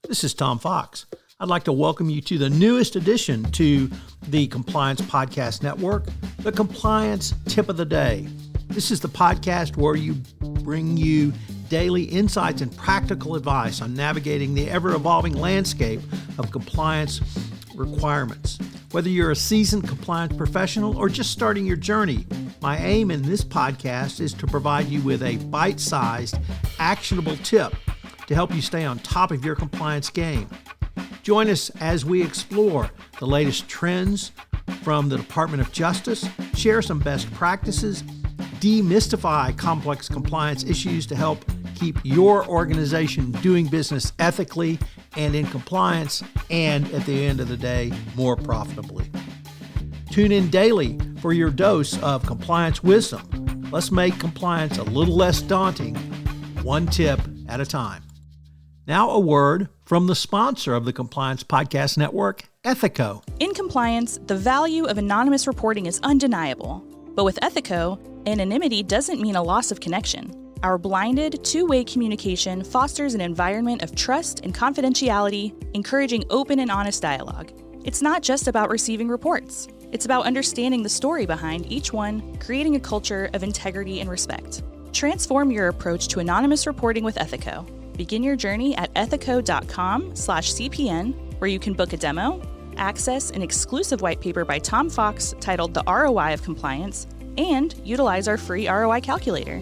This is Tom Fox. I'd like to welcome you to the newest addition to the Compliance Podcast Network, the Compliance Tip of the Day. This is the podcast where you bring you daily insights and practical advice on navigating the ever-evolving landscape of compliance requirements. Whether you're a seasoned compliance professional or just starting your journey, my aim in this podcast is to provide you with a bite-sized, actionable tip to help you stay on top of your compliance game. Join us as we explore the latest trends from the Department of Justice, share some best practices, demystify complex compliance issues to help keep your organization doing business ethically and in compliance, and at the end of the day, more profitably. Tune in daily for your dose of compliance wisdom. Let's make compliance a little less daunting, one tip at a time. Now a word from the sponsor of the Compliance Podcast Network, Ethico. In compliance, the value of anonymous reporting is undeniable. But with Ethico, anonymity doesn't mean a loss of connection. Our blinded, two-way communication fosters an environment of trust and confidentiality, encouraging open and honest dialogue. It's not just about receiving reports. It's about understanding the story behind each one, creating a culture of integrity and respect. Transform your approach to anonymous reporting with Ethico. Begin your journey at ethico.com/CPN, where you can book a demo, access an exclusive white paper by Tom Fox titled The ROI of Compliance, and utilize our free ROI calculator.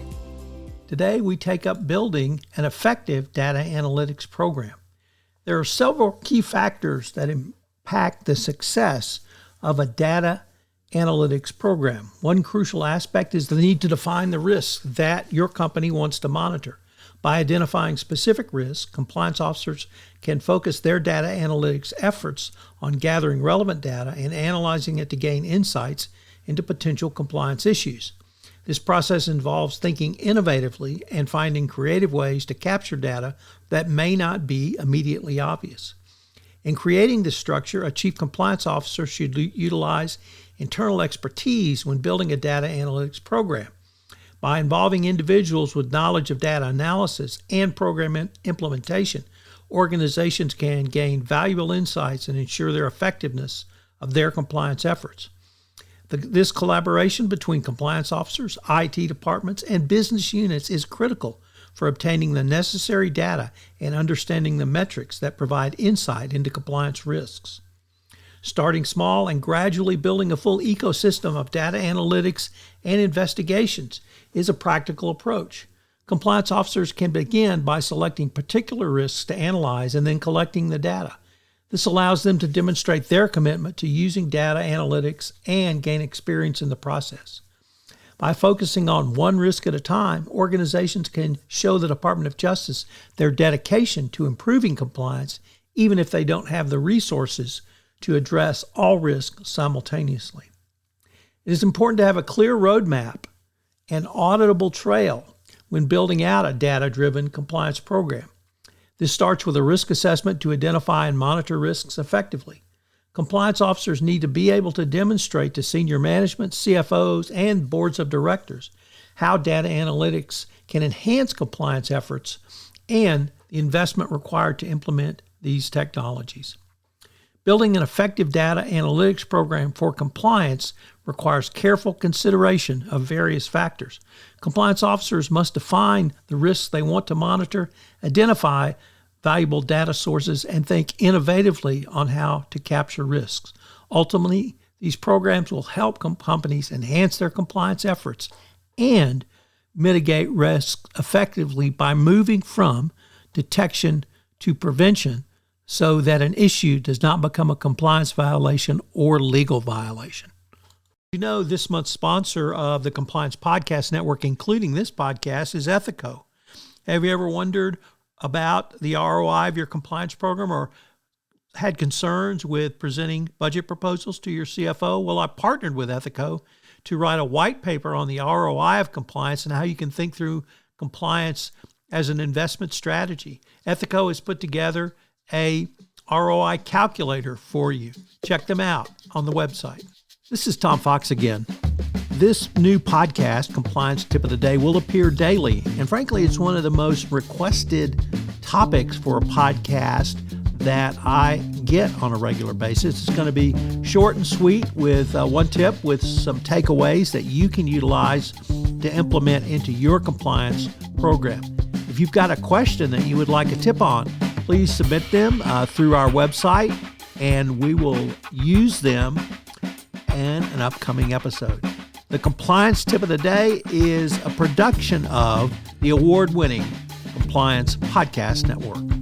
Today, we take up building an effective data analytics program. There are several key factors that impact the success of a data analytics program. One crucial aspect is the need to define the risks that your company wants to monitor. By identifying specific risks, compliance officers can focus their data analytics efforts on gathering relevant data and analyzing it to gain insights into potential compliance issues. This process involves thinking innovatively and finding creative ways to capture data that may not be immediately obvious. In creating this structure, a chief compliance officer should utilize internal expertise when building a data analytics program. By involving individuals with knowledge of data analysis and program implementation, organizations can gain valuable insights and ensure their effectiveness of their compliance efforts. This collaboration between compliance officers, IT departments, and business units is critical for obtaining the necessary data and understanding the metrics that provide insight into compliance risks. Starting small and gradually building a full ecosystem of data analytics and investigations is a practical approach. Compliance officers can begin by selecting particular risks to analyze and then collecting the data. This allows them to demonstrate their commitment to using data analytics and gain experience in the process. By focusing on one risk at a time, organizations can show the Department of Justice their dedication to improving compliance, even if they don't have the resources to address all risks simultaneously. It is important to have a clear roadmap and auditable trail when building out a data-driven compliance program. This starts with a risk assessment to identify and monitor risks effectively. Compliance officers need to be able to demonstrate to senior management, CFOs, and boards of directors how data analytics can enhance compliance efforts and the investment required to implement these technologies. Building an effective data analytics program for compliance requires careful consideration of various factors. Compliance officers must define the risks they want to monitor, identify valuable data sources, and think innovatively on how to capture risks. Ultimately, these programs will help companies enhance their compliance efforts and mitigate risks effectively by moving from detection to prevention, so that an issue does not become a compliance violation or legal violation. You know, this month's sponsor of the Compliance Podcast Network, including this podcast, is Ethico. Have you ever wondered about the ROI of your compliance program or had concerns with presenting budget proposals to your CFO? Well, I partnered with Ethico to write a white paper on the ROI of compliance and how you can think through compliance as an investment strategy. Ethico has put together a ROI calculator for you. Check them out on the website. This is Tom Fox again. This new podcast, Compliance Tip of the Day, will appear daily. And frankly, it's one of the most requested topics for a podcast that I get on a regular basis. It's going to be short and sweet with one tip with some takeaways that you can utilize to implement into your compliance program. If you've got a question that you would like a tip on, please submit them through our website, and we will use them in an upcoming episode. The compliance tip of the day is a production of the award-winning Compliance Podcast Network.